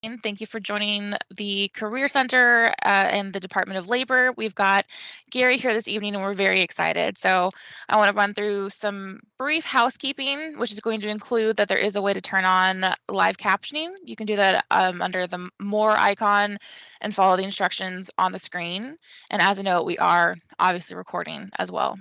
Thank you for joining the Career Center and the Department of Labor. We've got Gary here this evening and we're very excited. So I want to run through some brief housekeeping, which is going to include that there is a way to turn on live captioning. You can do that under the More icon and follow the instructions on the screen. And as a note, we are obviously recording as well.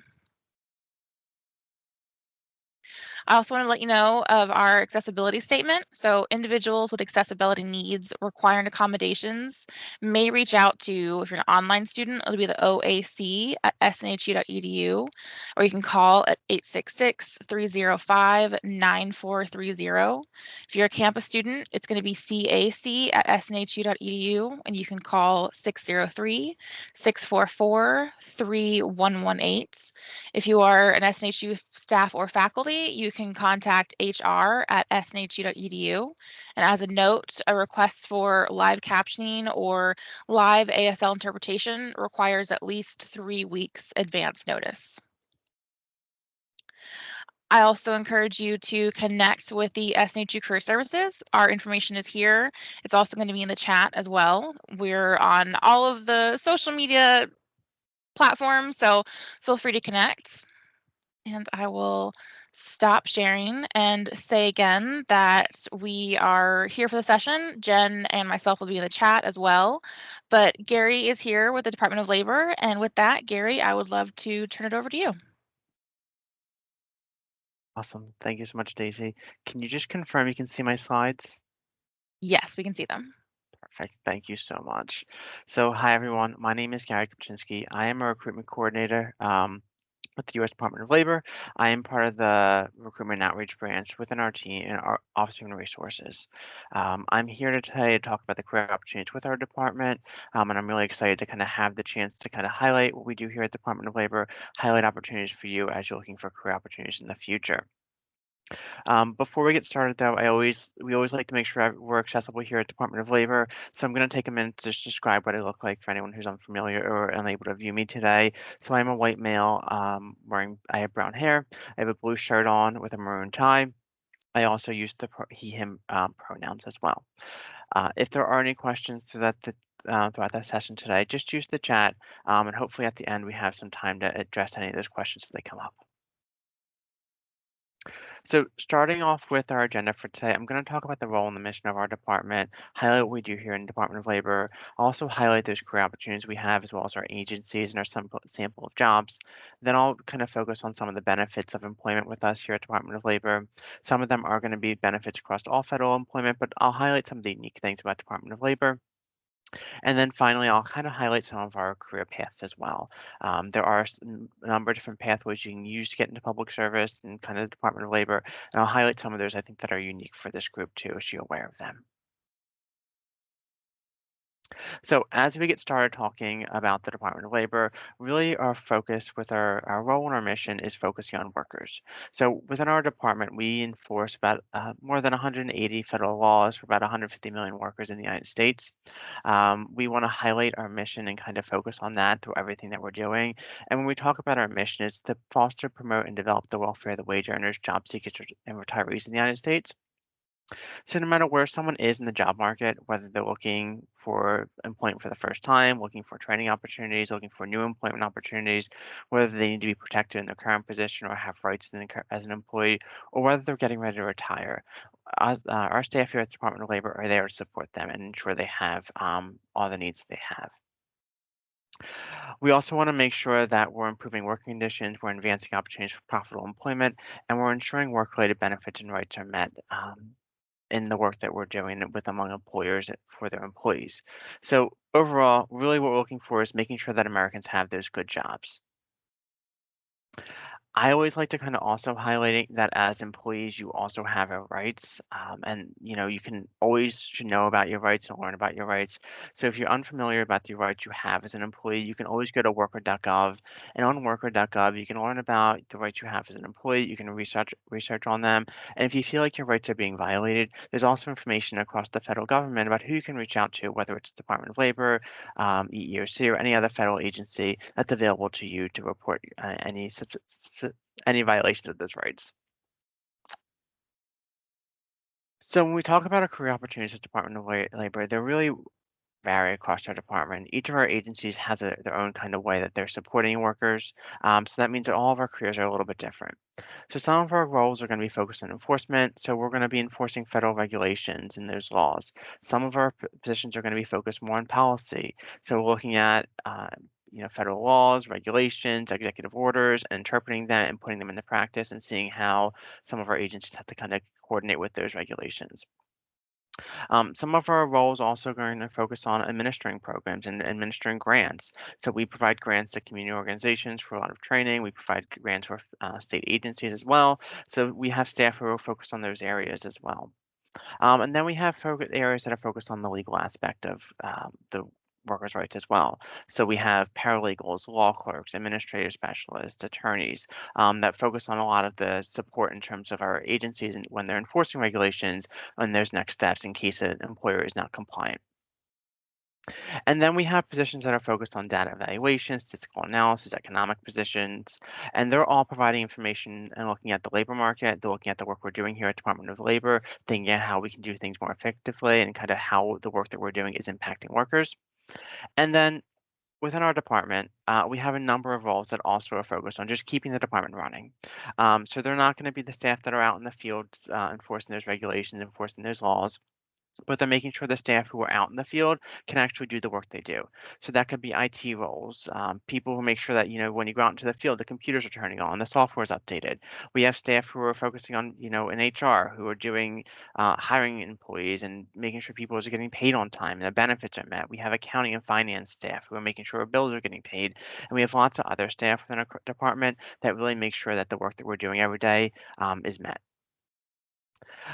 I also want to let you know of our accessibility statement. So individuals with accessibility needs requiring accommodations may reach out to, if you're an online student, it'll be the OAC at snhu.edu, or you can call at 866-305-9430. If you're a campus student, it's going to be CAC at snhu.edu, and you can call 603-644-3118. If you are an SNHU staff or faculty, you can contact HR at snhu.edu. And as a note, a request for live captioning or live ASL interpretation requires at least 3 weeks advance notice. I also encourage you to connect with the SNHU Career Services. Our information is here. It's also going to be in the chat as well. We're on all of the social media platforms, so feel free to connect. And I will stop sharing and say again that we are here for the session. Jen and myself will be in the chat as well. But Gary is here with the Department of Labor. And with that, Gary, I would love to turn it over to you. Awesome. Thank you so much, Daisy. Can you just confirm you can see my slides? Yes, we can see them. Perfect. Thank you so much. So, hi, everyone. My name is Gary Kopczynski. I am a recruitment coordinator with the U.S. Department of Labor. I am part of the recruitment outreach branch within our team and our Office of Human Resources. I'm here today to talk about the career opportunities with our department, and I'm really excited to kind of have the chance to kind of highlight what we do here at the Department of Labor, highlight opportunities for you as you're looking for career opportunities in the future. Before we get started, though, we always like to make sure we're accessible here at Department of Labor. So I'm going to take a minute to just describe what I look like for anyone who's unfamiliar or unable to view me today. So I'm a white male, I have brown hair, I have a blue shirt on with a maroon tie. I also use the he/him pronouns as well. If there are any questions throughout that session today, just use the chat, and hopefully at the end we have some time to address any of those questions as they come up. So starting off with our agenda for today, I'm going to talk about the role and the mission of our department, highlight what we do here in the Department of Labor, also highlight those career opportunities we have, as well as our agencies and our sample of jobs. Then I'll kind of focus on some of the benefits of employment with us here at Department of Labor. Some of them are going to be benefits across all federal employment, but I'll highlight some of the unique things about Department of Labor. And then finally, I'll kind of highlight some of our career paths as well. There are a number of different pathways you can use to get into public service and kind of the Department of Labor, and I'll highlight some of those I think that are unique for this group too, so you're aware of them. So as we get started talking about the Department of Labor, really our focus with our role and our mission is focusing on workers. So within our department, we enforce about more than 180 federal laws for about 150 million workers in the United States. We want to highlight our mission and kind of focus on that through everything that we're doing. And when we talk about our mission, it's to foster, promote, and develop the welfare of the wage earners, job seekers, and retirees in the United States. So no matter where someone is in the job market, whether they're looking for employment for the first time, looking for training opportunities, looking for new employment opportunities, whether they need to be protected in their current position or have rights as an employee, or whether they're getting ready to retire, our staff here at the Department of Labor are there to support them and ensure they have all the needs they have. We also want to make sure that we're improving working conditions, we're advancing opportunities for profitable employment, and we're ensuring work-related benefits and rights are met in the work that we're doing with among employers for their employees. So overall, really what we're looking for is making sure that Americans have those good jobs. I always like to kind of also highlighting that as employees, you also have our rights, and you can always should know about your rights and learn about your rights. So if you're unfamiliar about the rights you have as an employee, you can always go to worker.gov, and on worker.gov, you can learn about the rights you have as an employee. You can research on them, and if you feel like your rights are being violated, there's also information across the federal government about who you can reach out to, whether it's the Department of Labor, EEOC, or any other federal agency that's available to you to report any violation of those rights. So when we talk about our career opportunities as Department of Labor, they're really vary across our department. Each of our agencies has their own kind of way that they're supporting workers. So that means that all of our careers are a little bit different. So some of our roles are going to be focused on enforcement. So we're going to be enforcing federal regulations and those laws. Some of our positions are going to be focused more on policy. So we're looking at federal laws, regulations, executive orders, and interpreting them and putting them into practice and seeing how some of our agencies have to kind of coordinate with those regulations. Some of our roles also going to focus on administering programs and administering grants. So we provide grants to community organizations for a lot of training. We provide grants for state agencies as well. So we have staff who are focused on those areas as well. And then we have areas that are focused on the legal aspect of the workers' rights as well. So we have paralegals, law clerks, administrative specialists, attorneys that focus on a lot of the support in terms of our agencies and when they're enforcing regulations and there's next steps in case an employer is not compliant. And then we have positions that are focused on data evaluation, statistical analysis, economic positions, and they're all providing information and looking at the labor market. They're looking at the work we're doing here at Department of Labor, thinking at how we can do things more effectively and kind of how the work that we're doing is impacting workers. And then within our department, we have a number of roles that also are focused on just keeping the department running. So they're not going to be the staff that are out in the field enforcing those regulations, enforcing those laws, but they're making sure the staff who are out in the field can actually do the work they do. So that could be IT roles, people who make sure that, when you go out into the field, the computers are turning on, the software is updated. We have staff who are focusing on, in HR, who are doing hiring employees and making sure people are getting paid on time and the benefits are met. We have accounting and finance staff who are making sure our bills are getting paid. And we have lots of other staff within our department that really make sure that the work that we're doing every day is met.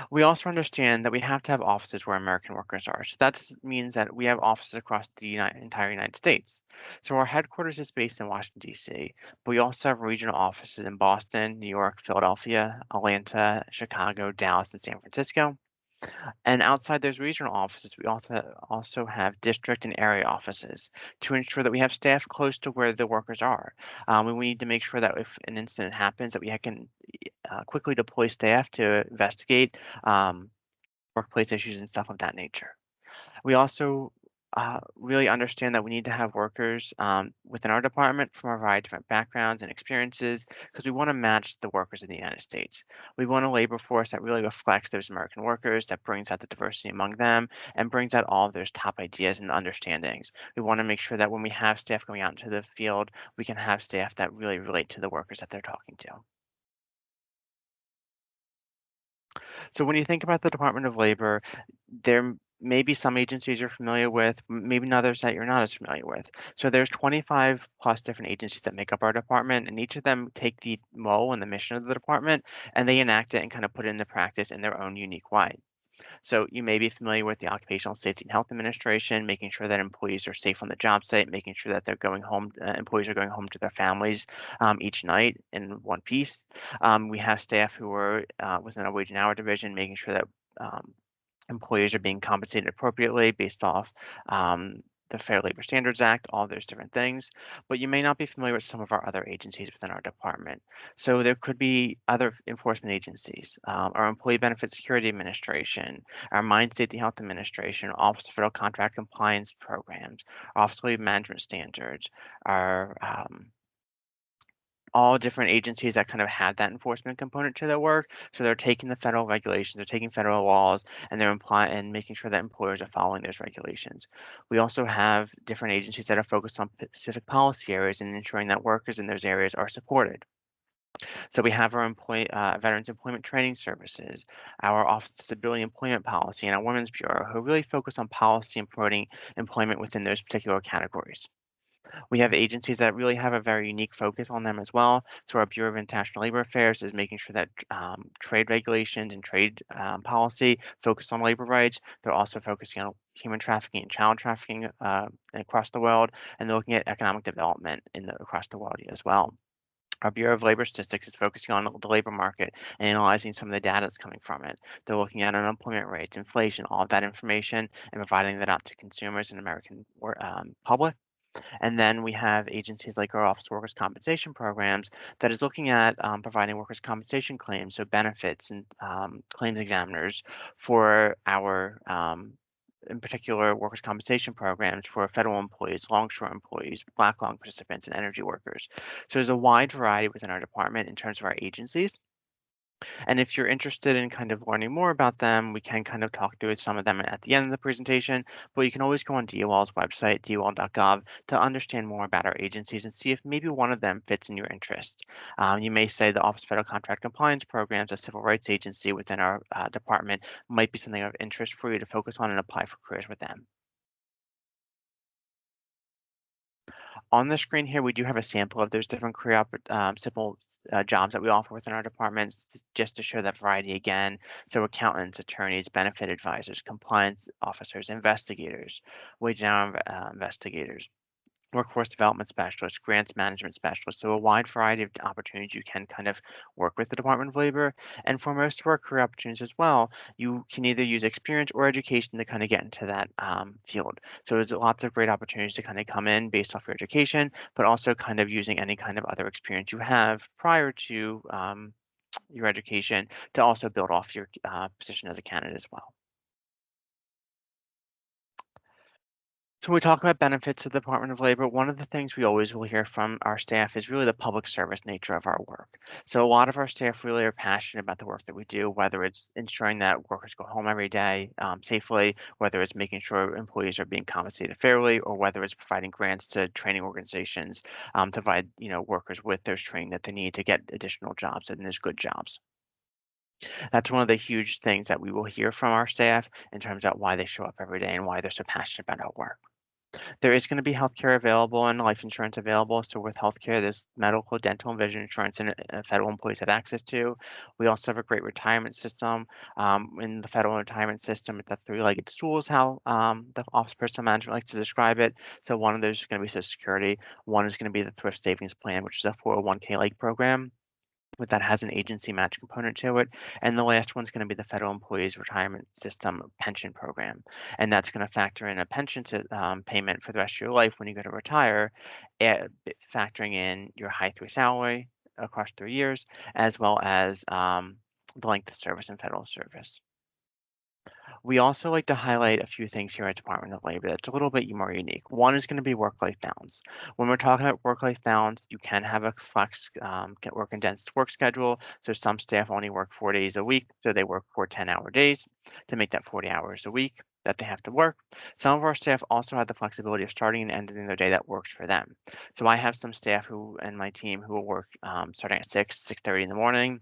We also understand that we have to have offices where American workers are. So that means that we have offices across the entire United States. So our headquarters is based in Washington, D.C., but we also have regional offices in Boston, New York, Philadelphia, Atlanta, Chicago, Dallas, and San Francisco. And outside those regional offices, we also have district and area offices to ensure that we have staff close to where the workers are. And we need to make sure that if an incident happens, that we can quickly deploy staff to investigate workplace issues and stuff of that nature. We also really understand that we need to have workers within our department from a variety of different backgrounds and experiences because we want to match the workers in the United States. We want a labor force that really reflects those American workers, that brings out the diversity among them, and brings out all of those top ideas and understandings. We want to make sure that when we have staff going out into the field, we can have staff that really relate to the workers that they're talking to. So when you think about the Department of Labor, there may be some agencies you're familiar with, maybe others that you're not as familiar with. So there's 25 plus different agencies that make up our department, and each of them take the role and the mission of the department, and they enact it and kind of put it into practice in their own unique way. So you may be familiar with the Occupational Safety and Health Administration, making sure that employees are safe on the job site, making sure that they're going home, employees are going home to their families each night in one piece. We have staff who are within our wage and hour division, making sure that employees are being compensated appropriately based off the Fair Labor Standards Act, all those different things. But you may not be familiar with some of our other agencies within our department. So there could be other enforcement agencies, our Employee Benefit Security Administration, our Mine Safety Health Administration, Office of Federal Contract Compliance Programs, Office of Labor Management Standards, our all different agencies that kind of have that enforcement component to their work. So they're taking the federal regulations, they're taking federal laws, and they're implying and making sure that employers are following those regulations. We also have different agencies that are focused on specific policy areas and ensuring that workers in those areas are supported. So we have our Veterans Employment Training Services, our Office of Disability Employment Policy, and our Women's Bureau, who really focus on policy and promoting employment within those particular categories. We have agencies that really have a very unique focus on them as well. So our Bureau of International Labor Affairs is making sure that trade regulations and trade policy focus on labor rights. They're also focusing on human trafficking and child trafficking across the world, and they're looking at economic development across the world as well. Our Bureau of Labor Statistics is focusing on the labor market and analyzing some of the data that's coming from it. They're looking at unemployment rates, inflation, all of that information, and providing that out to consumers and American public. And then we have agencies like our Office of Workers' Compensation programs that is looking at providing workers' compensation claims, so benefits and claims examiners for our in particular, workers' compensation programs for federal employees, longshore employees, black lung participants, and energy workers. So there's a wide variety within our department in terms of our agencies. And if you're interested in kind of learning more about them, we can kind of talk through some of them at the end of the presentation, but you can always go on DOL's website, dol.gov, to understand more about our agencies and see if maybe one of them fits in your interest. You may say the Office of Federal Contract Compliance Programs, a civil rights agency within our department, might be something of interest for you to focus on and apply for careers with them. On the screen here, we do have a sample of those different simple jobs that we offer within our departments, just to show that variety again. So accountants, attorneys, benefit advisors, compliance officers, investigators, wage and hour investigators, workforce development specialist, grants management specialist. So a wide variety of opportunities you can kind of work with the Department of Labor. And for most of our career opportunities as well, you can either use experience or education to kind of get into that field. So there's lots of great opportunities to kind of come in based off your education, but also kind of using any kind of other experience you have prior to your education to also build off your position as a candidate as well. So when we talk about benefits of the Department of Labor, one of the things we always will hear from our staff is really the public service nature of our work. So a lot of our staff really are passionate about the work that we do, whether it's ensuring that workers go home every day safely, whether it's making sure employees are being compensated fairly, or whether it's providing grants to training organizations to provide workers with those training that they need to get additional jobs and there's good jobs. That's one of the huge things that we will hear from our staff in terms of why they show up every day and why they're so passionate about our work. There is going to be healthcare available and life insurance available. So with healthcare, there's medical, dental, and vision insurance and federal employees have access to. We also have a great retirement system. In the federal retirement system, it's a three-legged stool is how the Office of Personnel Management likes to describe it. So one of those is going to be Social Security. One is going to be the Thrift Savings Plan, which is a 401k-like program but that has an agency match component to it. And the last one's going to be the Federal Employees Retirement System pension program. And that's going to factor in a payment for the rest of your life when you go to retire, factoring in your high three salary across 3 years, as well as the length of service in federal service. We also like to highlight a few things here at Department of Labor that's a little bit more unique. One is going to be work-life balance. When we're talking about work-life balance, you can have a get work condensed work schedule. So some staff only work 4 days a week, so they work 4 10-hour days to make that 40 hours a week that they have to work. Some of our staff also have the flexibility of starting and ending their day that works for them. So I have some staff who and my team who will work starting at 6:30 in the morning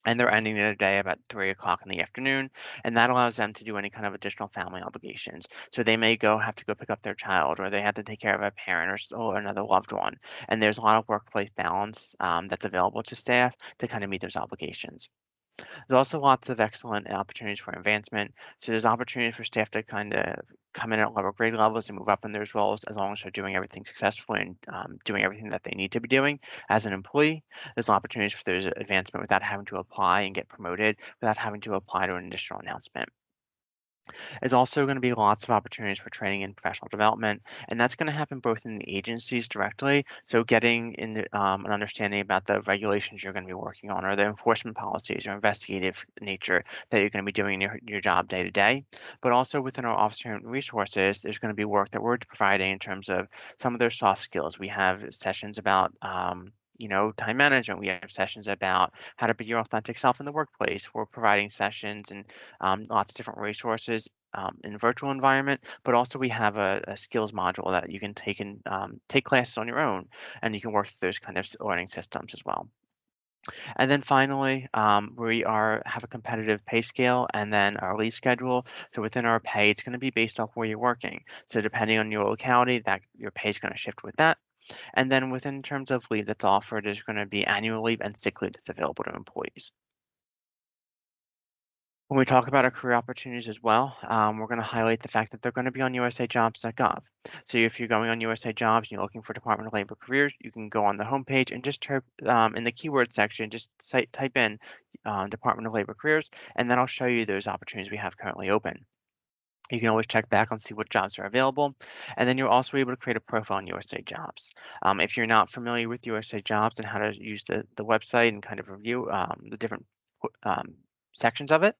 and they're ending their day about 3 o'clock in the afternoon, and that allows them to do any kind of additional family obligations. So they may have to go pick up their child, or they have to take care of a parent or another loved one. And there's a lot of work-life balance that's available to staff to kind of meet those obligations. There's also lots of excellent opportunities for advancement. So there's opportunity for staff to kind of come in at lower grade levels and move up in those roles as long as they're doing everything successfully and doing everything that they need to be doing as an employee. There's opportunities for there's advancement without having to apply and get promoted, without having to apply to an additional announcement. There's also going to be lots of opportunities for training and professional development, and that's going to happen both in the agencies directly, so getting in an understanding about the regulations you're going to be working on, or the enforcement policies or investigative nature that you're going to be doing in your job day to day. But also within our Office of Human Resources, there's going to be work that we're providing in terms of some of their soft skills. We have sessions about time management. We have sessions about how to be your authentic self in the workplace. We're providing sessions and lots of different resources in a virtual environment, but also we have a skills module that you can take classes on your own, and you can work through those kind of learning systems as well. And then finally, we have a competitive pay scale and then our leave schedule. So within our pay, it's going to be based off where you're working. So depending on your locality, that your pay is going to shift with that. And then within terms of leave that's offered, there's going to be annual leave and sick leave that's available to employees. When we talk about our career opportunities as well, we're going to highlight the fact that they're going to be on usajobs.gov. So if you're going on USA Jobs and you're looking for Department of Labor careers, you can go on the homepage and just type in the keyword section, type in Department of Labor careers, and that'll show you those opportunities we have currently open. You can always check back on see what jobs are available, and then you're also able to create a profile on USA Jobs. If you're not familiar with USA Jobs and how to use the website and kind of review the different um, sections of it,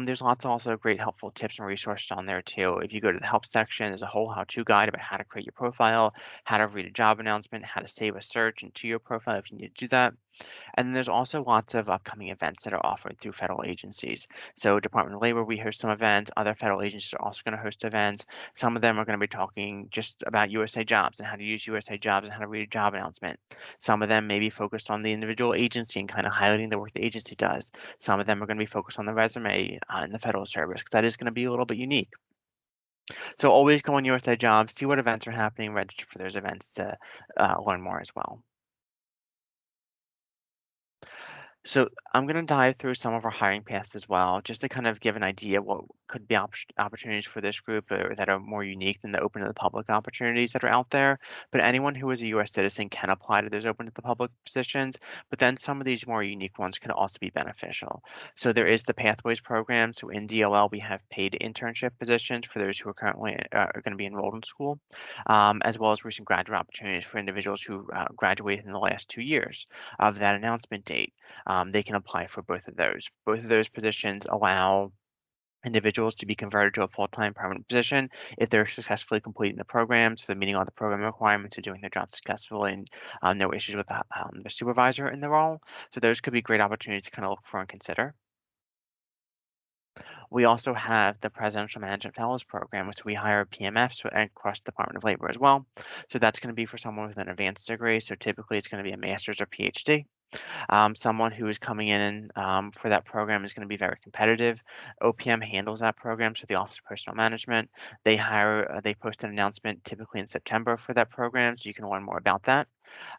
there's lots of also great helpful tips and resources on there too. If you go to the help section, there's a whole how-to guide about how to create your profile, how to read a job announcement, how to save a search into your profile if you need to do that. And then there's also lots of upcoming events that are offered through federal agencies. So Department of Labor, we host some events. Other federal agencies are also going to host events. Some of them are going to be talking just about USA Jobs and how to use USA Jobs and how to read a job announcement. Some of them may be focused on the individual agency and kind of highlighting the work the agency does. Some of them are going to be focused on the resume in the federal service because that is going to be a little bit unique. So always go on USA Jobs, see what events are happening, register for those events to learn more as well. So I'm going to dive through some of our hiring paths as well, just to kind of give an idea what could be opportunities for this group that are more unique than the open to the public opportunities that are out there. But anyone who is a U.S. citizen can apply to those open to the public positions. But then some of these more unique ones can also be beneficial. So there is the Pathways program. So in DLL, we have paid internship positions for those who are currently are going to be enrolled in school, as well as recent graduate opportunities for individuals who graduated in the last 2 years of that announcement date. They can apply for both of those. Both of those positions allow individuals to be converted to a full-time permanent position if they're successfully completing the program, so they're meeting all the program requirements, they're doing their job successfully, and no issues with the supervisor in the role. So those could be great opportunities to kind of look for and consider. We also have the Presidential Management Fellows Program, which we hire PMFs across the Department of Labor as well. So that's going to be for someone with an advanced degree. So typically it's going to be a master's or PhD. Someone who is coming in for that program is going to be very competitive. OPM handles that program, so the Office of Personnel Management. They post an announcement typically in September for that program, so you can learn more about that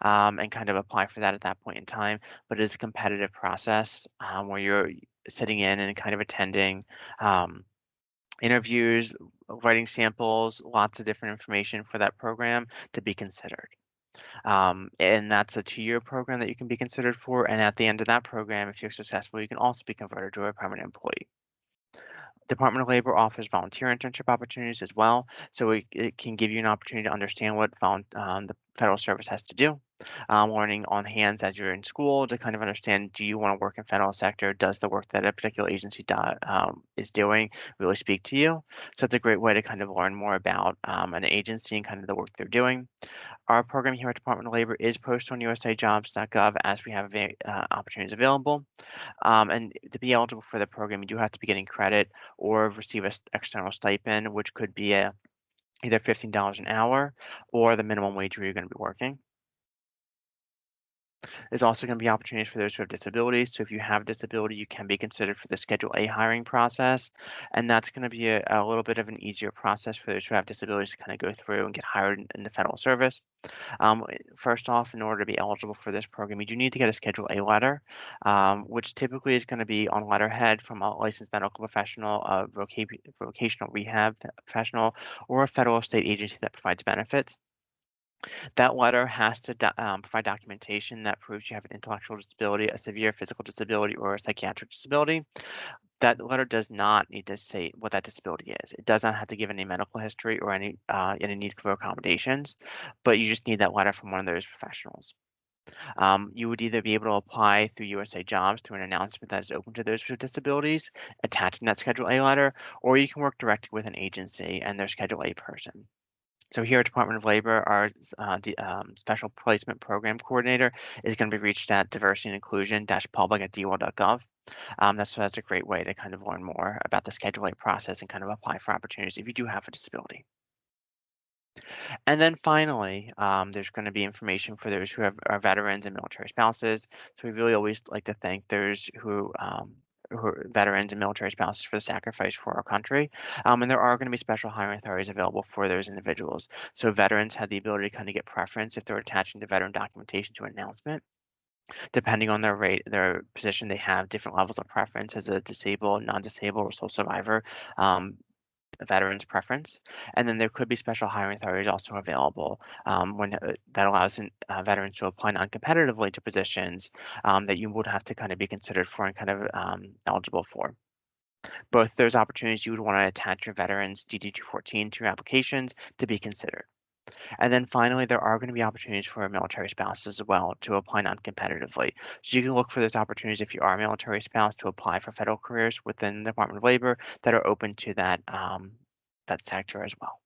and kind of apply for that at that point in time. But it is a competitive process where you're sitting in and kind of attending interviews, writing samples, lots of different information for that program to be considered. And that's a 2-year program that you can be considered for. And at the end of that program, if you're successful, you can also be converted to a permanent employee. Department of Labor offers volunteer internship opportunities as well. So it can give you an opportunity to understand what the federal service has to do. Learning on hands as you're in school to kind of understand, do you want to work in federal sector? Does the work that a particular agency is doing really speak to you? So it's a great way to kind of learn more about an agency and kind of the work they're doing. Our program here at Department of Labor is posted on usajobs.gov as we have opportunities available. And to be eligible for the program, you do have to be getting credit or receive an external stipend, which could be either $15 an hour or the minimum wage where you're going to be working. There's also going to be opportunities for those who have disabilities. So if you have a disability, you can be considered for the Schedule A hiring process. And that's going to be a little bit of an easier process for those who have disabilities to kind of go through and get hired in the federal service. First off, in order to be eligible for this program, you do need to get a Schedule A letter, which typically is going to be on letterhead from a licensed medical professional, a vocational rehab professional, or a federal or state agency that provides benefits. That letter has to provide documentation that proves you have an intellectual disability, a severe physical disability, or a psychiatric disability. That letter does not need to say what that disability is. It does not have to give any medical history or any need for accommodations, but you just need that letter from one of those professionals. You would either be able to apply through USA Jobs through an announcement that is open to those with disabilities, attaching that Schedule A letter, or you can work directly with an agency and their Schedule A person. So here at Department of Labor, our special placement program coordinator is going to be reached at diversity and inclusion-public@dol.gov. That's a great way to kind of learn more about the Schedule A process and kind of apply for opportunities if you do have a disability. And then finally, there's going to be information for those who are veterans and military spouses. So we really always like to thank those who are veterans and military spouses for the sacrifice for our country. And there are going to be special hiring authorities available for those individuals. So veterans have the ability to kind of get preference if they're attaching the veteran documentation to an announcement. Depending on their position, they have different levels of preference as a disabled, non-disabled, or sole survivor. Veterans preference, and then there could be special hiring authorities also available when that allows veterans to apply non-competitively to positions that you would have to kind of be considered for and kind of eligible for. Both those opportunities, you would want to attach your veterans DD-214 to your applications to be considered. And then finally, there are going to be opportunities for military spouses as well to apply non-competitively. So you can look for those opportunities if you are a military spouse to apply for federal careers within the Department of Labor that are open to that sector as well.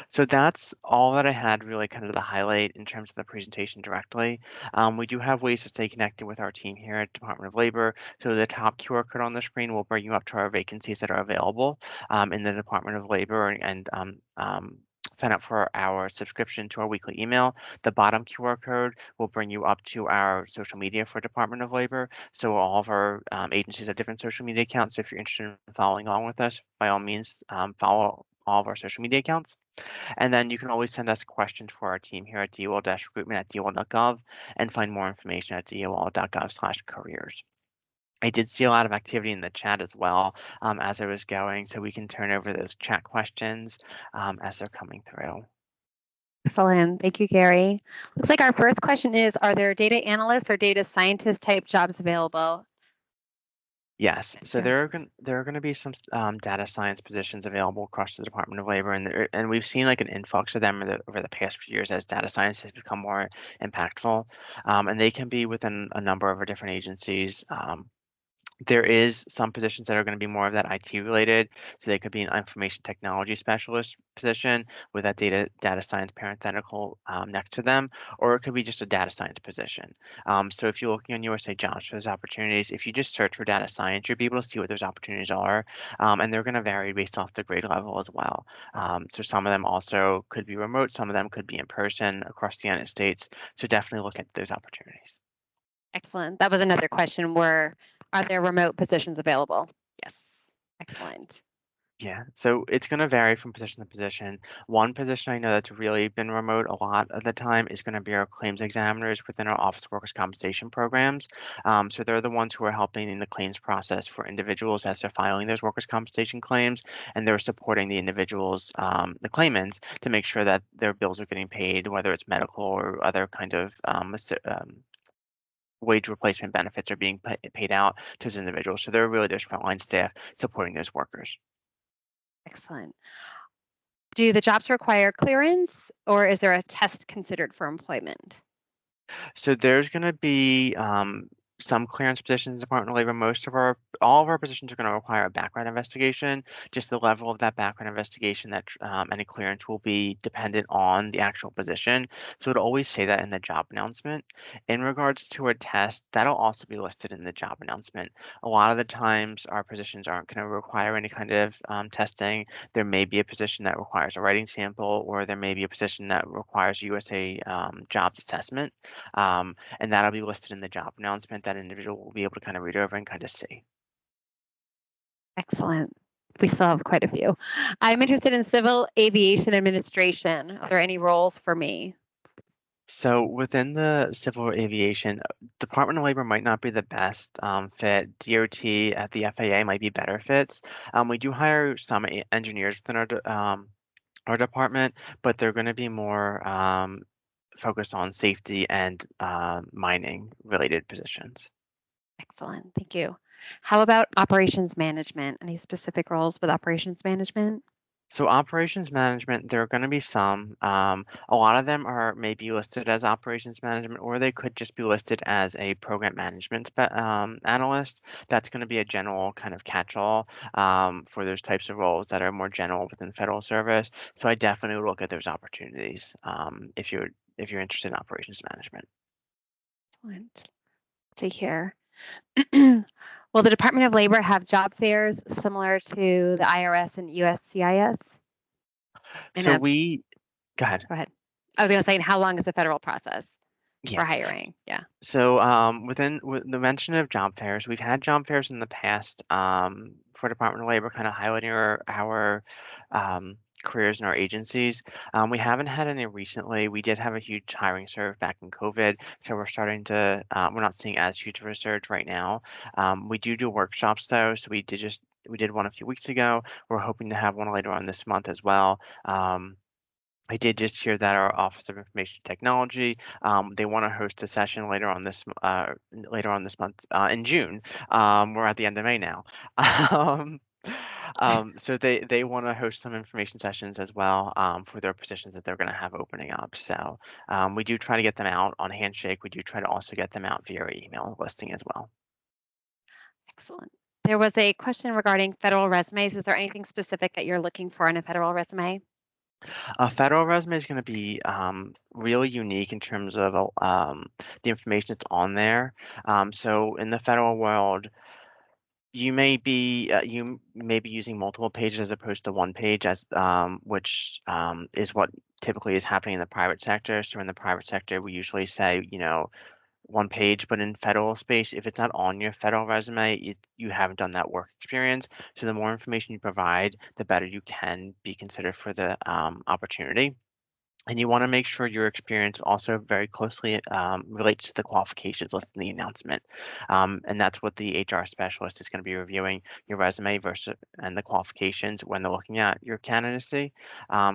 So that's all that I had really kind of the highlight in terms of the presentation directly. We do have ways to stay connected with our team here at Department of Labor. So the top QR code on the screen will bring you up to our vacancies that are available in the Department of Labor and sign up for our subscription to our weekly email. The bottom QR code will bring you up to our social media for Department of Labor. So all of our agencies have different social media accounts. So if you're interested in following along with us, by all means, follow all of our social media accounts. And then you can always send us questions for our team here at DOL-recruitment@dol.gov and find more information at dol.gov/careers. I did see a lot of activity in the chat as well as I was going, so we can turn over those chat questions as they're coming through. Excellent. Thank you, Gary. Looks like our first question is, are there data analysts or data scientist type jobs available? Yes, so Sure. there are going to be some data science positions available across the Department of Labor, and we've seen like an influx of them over the past few years as data science has become more impactful, and they can be within a number of our different agencies. There is some positions that are going to be more of that IT related. So they could be an information technology specialist position with that data science parenthetical next to them, or it could be just a data science position. So if you're looking on USA Jobs for those opportunities, if you just search for data science, you'll be able to see what those opportunities are, and they're going to vary based off the grade level as well. So some of them also could be remote, some of them could be in person across the United States. So definitely look at those opportunities. Excellent. That was another question. Are there remote positions available? Yes. Excellent. Yeah, so it's going to vary from position to position. One position I know that's really been remote a lot of the time is going to be our claims examiners within our office workers' compensation programs. So they're the ones who are helping in the claims process for individuals as they're filing those workers' compensation claims, and they're supporting the individuals, the claimants, to make sure that their bills are getting paid, whether it's medical or other kind of wage replacement benefits are being paid out to those individuals. So they're really those frontline staff supporting those workers. Excellent. Do the jobs require clearance or is there a test considered for employment? So there's going to be some clearance positions in the Department of Labor. All of our positions are going to require a background investigation. Just the level of that background investigation, that any clearance will be dependent on the actual position. So it'll always say that in the job announcement. In regards to a test, that'll also be listed in the job announcement. A lot of the times, our positions aren't going to require any kind of testing. There may be a position that requires a writing sample, or there may be a position that requires USA jobs assessment. And that'll be listed in the job announcement that individual will be able to kind of read over and kind of see. Excellent. We still have quite a few. I'm interested in civil aviation administration. Are there any roles for me? So within the civil aviation, Department of Labor might not be the best fit. DOT at the FAA might be better fits. We do hire some engineers within our department, but they're going to be more focused on safety and mining related positions. Excellent. Thank you. How about operations management? Any specific roles with operations management? So operations management, there are going to be some. A lot of them are maybe listed as operations management, or they could just be listed as a program management analyst. That's going to be a general kind of catch-all for those types of roles that are more general within federal service. So I definitely would look at those opportunities if you're interested in operations management. Excellent. Let's see here. Will the Department of Labor have job fairs similar to the IRS and USCIS? So go ahead. Go ahead. I was going to say, how long is the federal process Yeah. for hiring? Yeah. So with the mention of job fairs, we've had job fairs in the past for Department of Labor, kind of highlighting our careers in our agencies. We haven't had any recently. We did have a huge hiring surge back in COVID, so we're not seeing as huge of a surge right now. We do workshops though, so we did one a few weeks ago. We're hoping to have one later on this month as well. I did just hear that our Office of Information Technology, they want to host a session later on this month in June. We're at the end of May now. Um, so they want to host some information sessions as well for their positions that they're going to have opening up. So we do try to get them out on Handshake. We do try to also get them out via email listing as well. Excellent. There was a question regarding federal resumes. Is there anything specific that you're looking for in a federal resume? A federal resume is going to be really unique in terms of the information that's on there. So in the federal world, you may be using multiple pages as opposed to one page, as which is what typically is happening in the private sector. So in the private sector, we usually say, one page, but in federal space, if it's not on your federal resume, you haven't done that work experience. So the more information you provide, the better you can be considered for the opportunity. And you want to make sure your experience also very closely relates to the qualifications listed in the announcement. And that's what the HR specialist is going to be reviewing your resume versus and the qualifications when they're looking at your candidacy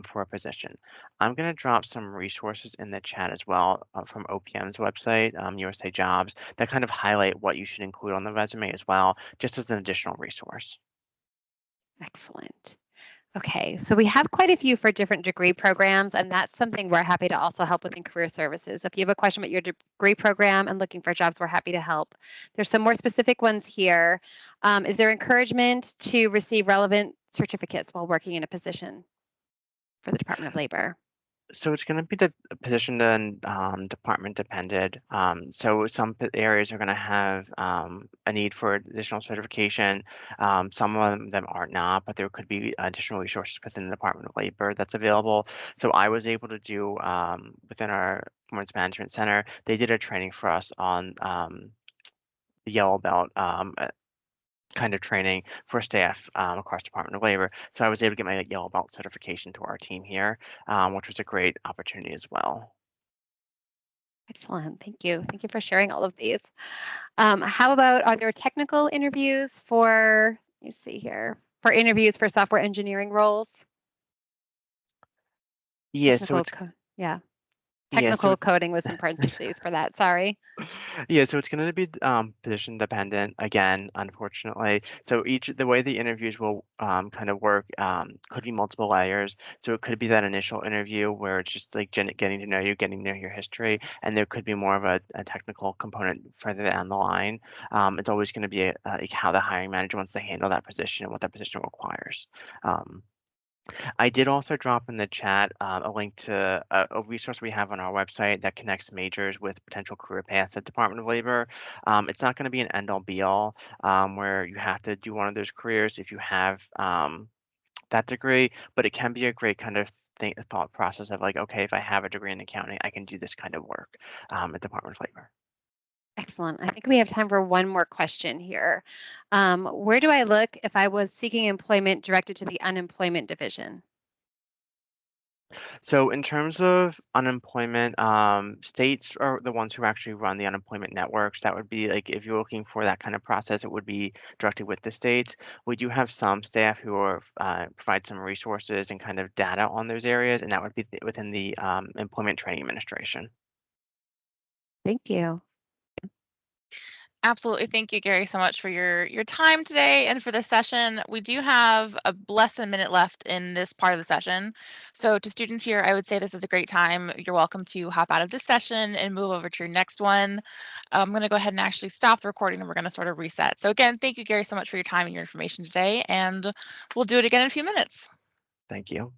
for a position. I'm going to drop some resources in the chat as well from OPM's website, USA Jobs, that kind of highlight what you should include on the resume as well, just as an additional resource. Excellent. Okay, so we have quite a few for different degree programs, and that's something we're happy to also help with in Career Services. So if you have a question about your degree program and looking for jobs, we're happy to help. There's some more specific ones here. Is there encouragement to receive relevant certificates while working in a position for the Department of Labor? So it's going to be the position and department dependent. So some areas are going to have a need for additional certification. Some of them are not, but there could be additional resources within the Department of Labor that's available. So I was able to do within our Performance Management Center, they did a training for us on the Yellow Belt kind of training for staff across Department of Labor. So I was able to get my Yellow Belt certification to our team here, which was a great opportunity as well. Excellent. Thank you. Thank you for sharing all of these. How about, are there technical interviews for, let me see here, for interviews for software engineering roles? Yeah, so it's Technical coding with some parentheses for that. Sorry. Yeah, so it's going to be position dependent again, unfortunately. So the way the interviews will kind of work could be multiple layers. So it could be that initial interview where it's just like getting to know you, getting to know your history, and there could be more of a technical component further down the line. It's always going to be like how the hiring manager wants to handle that position and what that position requires. I did also drop in the chat a link to a resource we have on our website that connects majors with potential career paths at Department of Labor. It's not going to be an end-all be-all where you have to do one of those careers if you have that degree, but it can be a great kind of thought process of like, okay, if I have a degree in accounting, I can do this kind of work at Department of Labor. Excellent. I think we have time for one more question here. Where do I look if I was seeking employment directed to the unemployment division? So in terms of unemployment, states are the ones who actually run the unemployment networks. That would be like if you're looking for that kind of process, it would be directly with the states. We do have some staff who are provide some resources and kind of data on those areas, and that would be within the Employment Training Administration. Thank you. Absolutely. Thank you, Gary, so much for your time today and for this session. We do have less than a minute left in this part of the session. So to students here, I would say this is a great time. You're welcome to hop out of this session and move over to your next one. I'm going to go ahead and actually stop the recording and we're going to sort of reset. So again, thank you, Gary, so much for your time and your information today. And we'll do it again in a few minutes. Thank you.